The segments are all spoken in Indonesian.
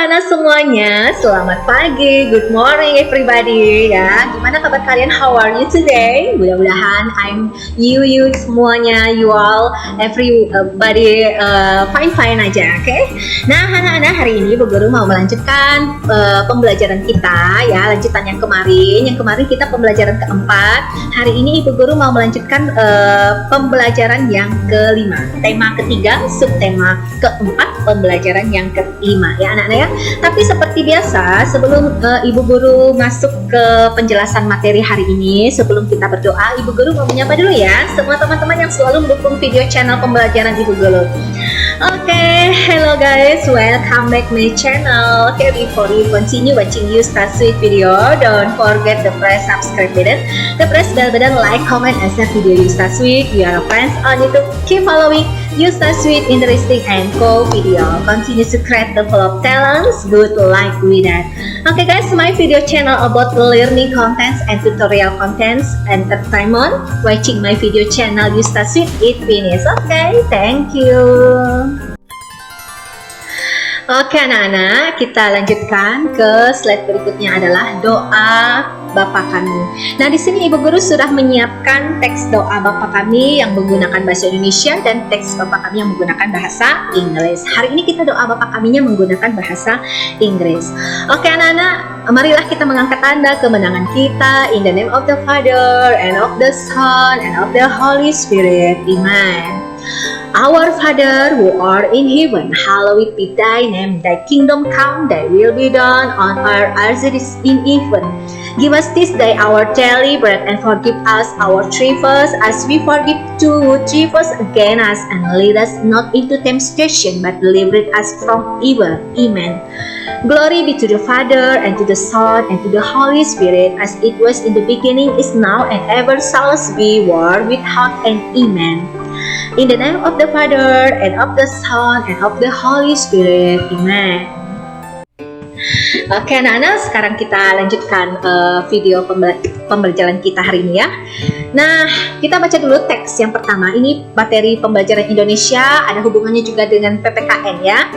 anak-anak semuanya, selamat pagi, good morning everybody ya. Gimana kabar kalian? How are you today? Mudah-mudahan you semuanya, you all, everybody fine aja, oke? Nah anak-anak, hari ini Bu Guru mau melanjutkan pembelajaran kita ya, lanjutan yang kemarin. Yang kemarin kita pembelajaran keempat. Hari ini Ibu Guru mau melanjutkan pembelajaran yang kelima. Tema ketiga, subtema keempat, pembelajaran yang kelima ya anak-anak ya. Tapi seperti biasa, sebelum Ibu Guru masuk ke penjelasan materi hari ini, sebelum kita berdoa, Ibu Guru mau menyapa dulu ya semua teman-teman yang selalu mendukung video channel pembelajaran Ibu Guru. Okay, hello guys, welcome back my channel. Okay, before you continue watching Yusta Sweet video, don't forget to press subscribe button, the press bell button, like, comment, and share video Yusta Sweet. We are friends on YouTube. Keep following Yusta Sweet, interesting and cool video. Continue to create the full of talents. Good luck with that. Okay guys, my video channel about learning contents and tutorial contents, entertainment. Watching my video channel Yusta Sweet, it finished. Okay, thank you. Oke anak-anak, kita lanjutkan ke slide berikutnya adalah doa Bapa Kami. Nah di sini Ibu Guru sudah menyiapkan teks doa Bapa Kami yang menggunakan bahasa Indonesia dan teks Bapa Kami yang menggunakan bahasa Inggris. Hari ini kita doa Bapa Kaminya menggunakan bahasa Inggris. Oke anak-anak, marilah kita mengangkat tanda kemenangan kita. In the name of the Father and of the Son and of the Holy Spirit. Amen. Our Father who art in heaven, hallowed be thy name. Thy kingdom come, thy will be done on earth as it is in heaven. Give us this day our daily bread, and forgive us our trespasses as we forgive who trespass against us. And lead us not into temptation, but deliver us from evil. Amen. Glory be to the Father, and to the Son, and to the Holy Spirit, as it was in the beginning, is now, and ever shall be, world without end. Amen. In the name of the Father, and of the Son, and of the Holy Spirit. Amen. Oke anak-anak, sekarang kita lanjutkan video pembelajaran kita hari ini ya. Nah, kita baca dulu teks yang pertama. Ini materi pembelajaran Indonesia, ada hubungannya juga dengan PPKN ya.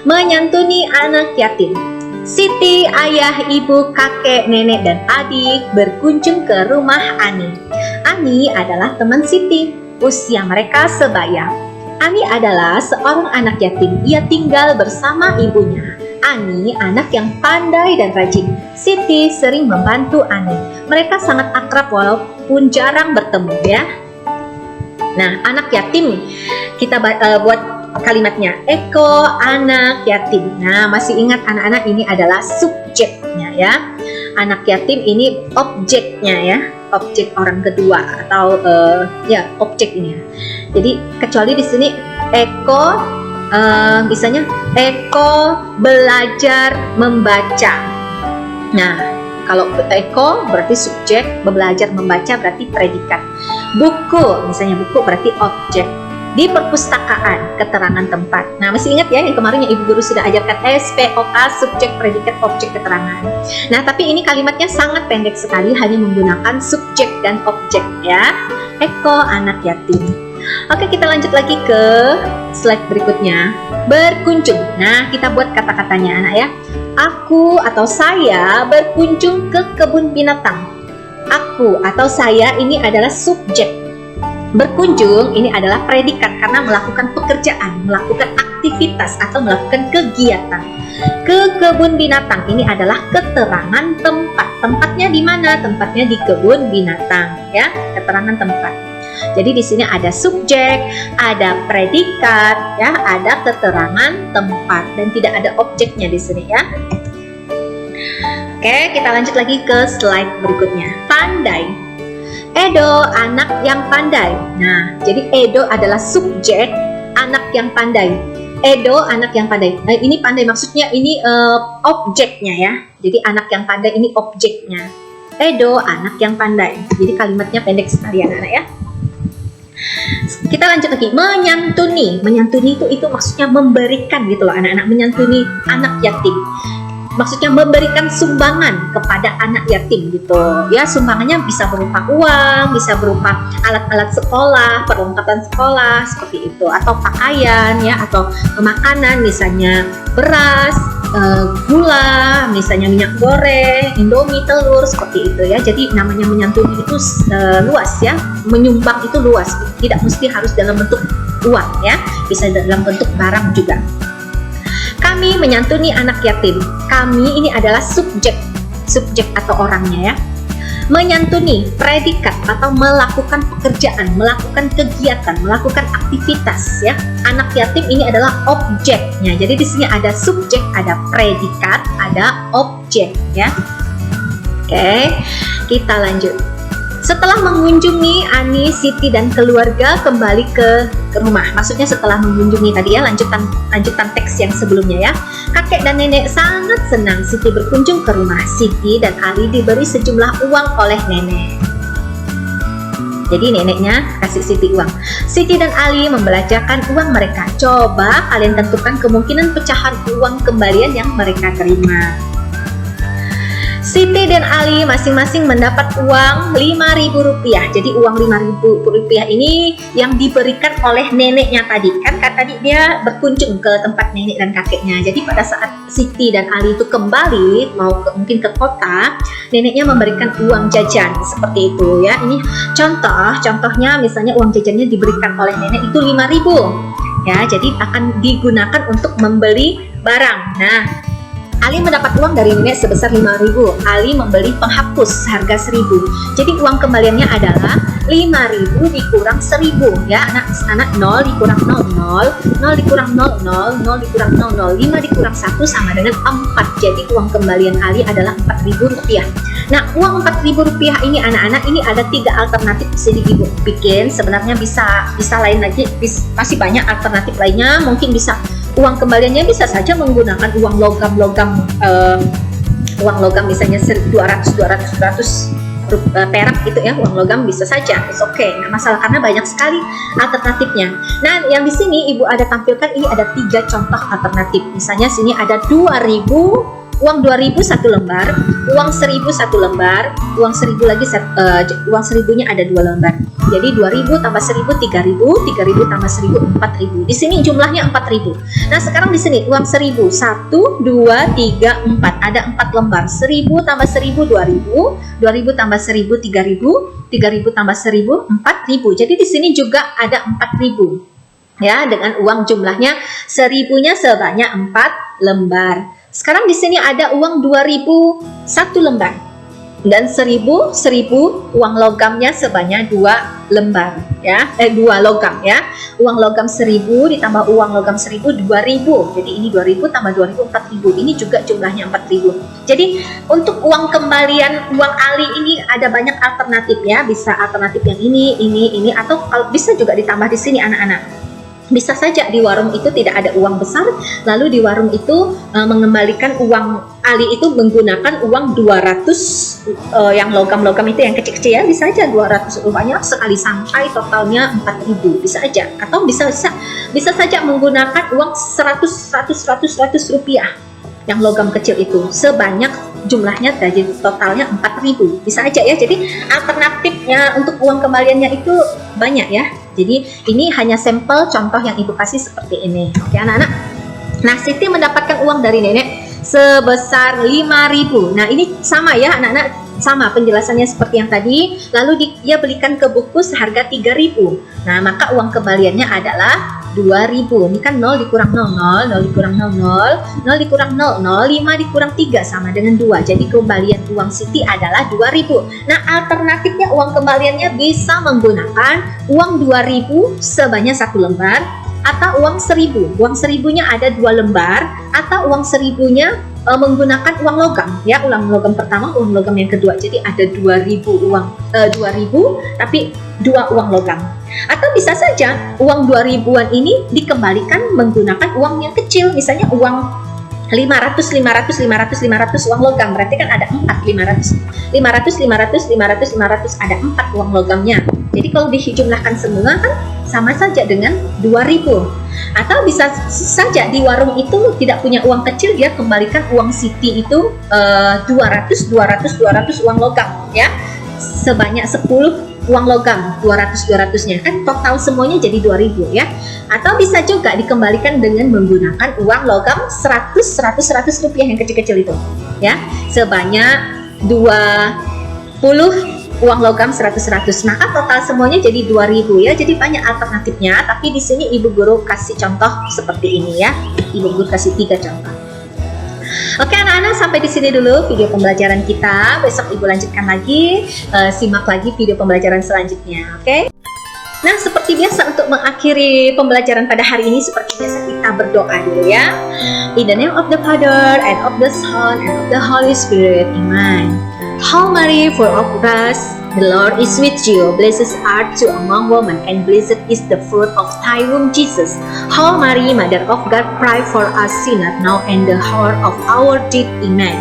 Menyantuni anak yatim. Siti, ayah, ibu, kakek, nenek, dan adik berkunjung ke rumah Ani. Ani adalah teman Siti. Usia mereka sebaya. Ani adalah seorang anak yatim. Ia tinggal bersama ibunya. Ani anak yang pandai dan rajin. Siti sering membantu Ani. Mereka sangat akrab walaupun jarang bertemu ya. Nah, anak yatim, kita buat kalimatnya. Eko anak yatim. Nah, masih ingat anak-anak, ini adalah subjeknya ya. Anak yatim ini objeknya ya. Objek orang kedua atau ya objek ini ya. Jadi kecuali di sini Eko misalnya Eko belajar membaca. Nah, kalau Eko berarti subjek, belajar membaca berarti predikat. Buku, misalnya buku berarti objek. Di perpustakaan, keterangan tempat. Nah, masih ingat ya yang kemarin yang Ibu Guru sudah ajarkan SPOK, subjek, predikat, objek, keterangan. Nah, tapi ini kalimatnya sangat pendek sekali, hanya menggunakan subjek dan objek ya. Eko anak yatim. Oke, kita lanjut lagi ke slide berikutnya. Berkunjung. Nah, kita buat kata-katanya anak ya. Aku atau saya berkunjung ke kebun binatang. Aku atau saya ini adalah subjek. Berkunjung ini adalah predikat karena melakukan pekerjaan, melakukan aktivitas atau melakukan kegiatan. Ke kebun binatang ini adalah keterangan tempat. Tempatnya di mana? Tempatnya di kebun binatang, ya. Keterangan tempat. Jadi di sini ada subjek, ada predikat, ya, ada keterangan tempat dan tidak ada objeknya di sini, ya. Oke, kita lanjut lagi ke slide berikutnya. Pandai. Edo, anak yang pandai. Nah, jadi Edo adalah subjek, anak yang pandai. Edo, anak yang pandai. Nah, ini pandai maksudnya ini objeknya ya. Jadi anak yang pandai ini objeknya. Edo, anak yang pandai. Jadi kalimatnya pendek sekali anak-anak ya. Kita lanjut lagi. Menyantuni. Menyantuni itu maksudnya memberikan gitu loh anak-anak. Menyantuni anak yatim. maksudnya memberikan sumbangan kepada anak yatim gitu ya. Sumbangannya bisa berupa uang, bisa berupa alat-alat sekolah, perlengkapan sekolah seperti itu, atau pakaian ya, atau makanan misalnya beras, gula, misalnya minyak goreng, indomie, telur seperti itu ya. Jadi namanya menyantuni itu luas ya, menyumbang itu luas, tidak mesti harus dalam bentuk uang ya, bisa dalam bentuk barang juga. Kami menyantuni anak yatim. Kami ini adalah subjek atau orangnya ya. Menyantuni predikat atau melakukan pekerjaan, melakukan kegiatan, melakukan aktivitas ya. Anak yatim ini adalah objeknya. Jadi di sini ada subjek, ada predikat, ada objek ya. Oke, kita lanjut. Setelah mengunjungi Ani, Siti dan keluarga kembali ke rumah. Maksudnya setelah mengunjungi tadi ya, lanjutan teks yang sebelumnya ya. Kakek dan nenek sangat senang Siti berkunjung ke rumah. Siti dan Ali diberi sejumlah uang oleh nenek. Jadi neneknya kasih Siti uang. Siti dan Ali membelanjakan uang mereka. Coba kalian tentukan kemungkinan pecahan uang kembalian yang mereka terima. Siti dan Ali masing-masing mendapat uang Rp5.000. Jadi uang Rp5.000 ini yang diberikan oleh neneknya tadi. Kan tadi dia berkunjung ke tempat nenek dan kakeknya. Jadi pada saat Siti dan Ali itu kembali mungkin ke kota, neneknya memberikan uang jajan seperti itu ya. Ini contohnya misalnya uang jajannya diberikan oleh nenek itu Rp5.000 ya. Jadi akan digunakan untuk membeli barang. Nah, Ali mendapat uang dari nenek sebesar Rp5.000. Ali membeli penghapus harga Rp1.000. Jadi uang kembaliannya adalah Rp5.000 dikurang Rp1.000 ya. Anak 0 dikurang 00, 0 dikurang 00, 0 dikurang 00, 5 dikurang 1 sama dengan 4. Jadi uang kembalian Ali adalah Rp4.000. Nah, uang Rp4.000 ini anak-anak, ini ada 3 alternatif bisa Ibu bikin. Sebenarnya bisa lain lagi, masih banyak alternatif lainnya. Mungkin bisa uang kembaliannya bisa saja menggunakan uang logam misalnya 200 perak gitu ya, uang logam bisa saja, it's okay, nggak masalah karena banyak sekali alternatifnya. Nah, yang di sini Ibu ada tampilkan ini ada 3 contoh alternatif. Misalnya sini ada 2.000, uang 2.000 satu lembar, uang 1.000 satu lembar, uang 1.000 lagi uang 1.000-nya ada 2 lembar. Jadi 2.000 tambah 1.000 3.000, 3.000 tambah 1.000 4.000. Di sini jumlahnya 4.000. Nah, sekarang di sini uang 1.000 1 2 3 4 ada 4 lembar. 1.000 tambah 1.000 2.000, 2.000 tambah 1.000 3.000, 3.000 tambah 1.000 4.000. Jadi di sini juga ada 4.000. Ya, dengan uang jumlahnya 1.000-nya sebanyak 4 lembar. Sekarang di sini ada uang 2.000 satu lembar dan 1.000 uang logamnya sebanyak 2 lembar ya, 2 logam ya. Uang logam 1.000 ditambah uang logam 1.000 2.000. Jadi ini 2.000 tambah 2.000 4.000. Ini juga jumlahnya 4.000. Jadi untuk uang kembalian uang Ali ini ada banyak alternatif ya. Bisa alternatif yang ini atau bisa juga ditambah di sini anak-anak. Bisa saja di warung itu tidak ada uang besar, lalu di warung itu mengembalikan uang Ali itu menggunakan uang 200 yang logam-logam itu yang kecil-kecil ya, bisa aja 200 banyak sekali sampai totalnya 4.000 bisa aja, atau bisa saja menggunakan uang 100 rupiah yang logam kecil itu sebanyak jumlahnya dari totalnya 4.000 bisa aja ya. Jadi alternatifnya untuk uang kembaliannya itu banyak ya. Jadi ini hanya sampel contoh yang Ibu kasih seperti ini. Oke anak-anak. Nah, Siti mendapatkan uang dari nenek sebesar 5.000. Nah, ini sama ya anak-anak, sama penjelasannya seperti yang tadi. Lalu dia belikan ke buku seharga 3.000. Nah, maka uang kembaliannya adalah 2.000. Ini kan 0 dikurang 00, 0 dikurang 00, 0 dikurang 00, 5 dikurang 3 sama dengan 2. Jadi kembalian uang Siti adalah 2.000. Nah, alternatifnya uang kembaliannya bisa menggunakan uang 2.000 sebanyak 1 lembar, atau uang 1.000. Uang 1.000-nya ada 2 lembar, atau uang 1.000-nya menggunakan uang logam ya, uang logam pertama, uang logam yang kedua. Jadi ada 2.000 uang 2.000 tapi 2 uang logam. Atau bisa saja uang 2.000-an ini dikembalikan menggunakan uang yang kecil, misalnya uang 500 uang logam, berarti kan ada 4, 500 ada 4 uang logamnya. Jadi kalau dijumlahkan semua kan sama saja dengan 2.000. Atau bisa saja di warung itu tidak punya uang kecil, dia kembalikan uang Siti itu 200 uang logam ya. Sebanyak 10 uang logam 200-nya kan total semuanya jadi 2000 ya. Atau bisa juga dikembalikan dengan menggunakan uang logam 100 rupiah yang kecil-kecil itu ya, sebanyak 20 uang logam 100, maka total semuanya jadi 2000 ya. Jadi banyak alternatifnya, tapi di sini Ibu Guru kasih contoh seperti ini ya. Ibu Guru kasih 3 contoh. Oke anak-anak, sampai di sini dulu video pembelajaran kita. Besok Ibu lanjutkan lagi, simak lagi video pembelajaran selanjutnya. Oke. Nah, seperti biasa untuk mengakhiri pembelajaran pada hari ini, seperti biasa kita berdoa dulu ya. In the name of the Father and of the Son and of the Holy Spirit. Amen. Hail Mary, full of grace, the Lord is with you. Blessed art thou among women, and blessed is the fruit of thy womb, Jesus. Hail Mary, Mother of God, pray for us sinners now and the hour of our death. Amen.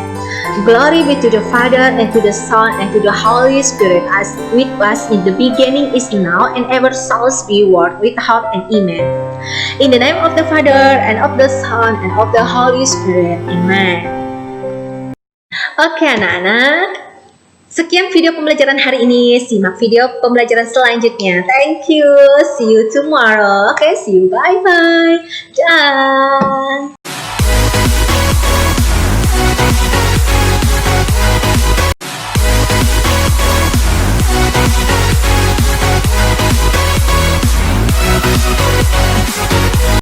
Glory be to the Father, and to the Son, and to the Holy Spirit, as it was in the beginning, is now, and ever shall be, world without end. Amen. In the name of the Father, and of the Son, and of the Holy Spirit. Amen. Oke anak-anak, sekian video pembelajaran hari ini. Simak video pembelajaran selanjutnya. Thank you. See you tomorrow. Okay, see you. Bye-bye. Dah.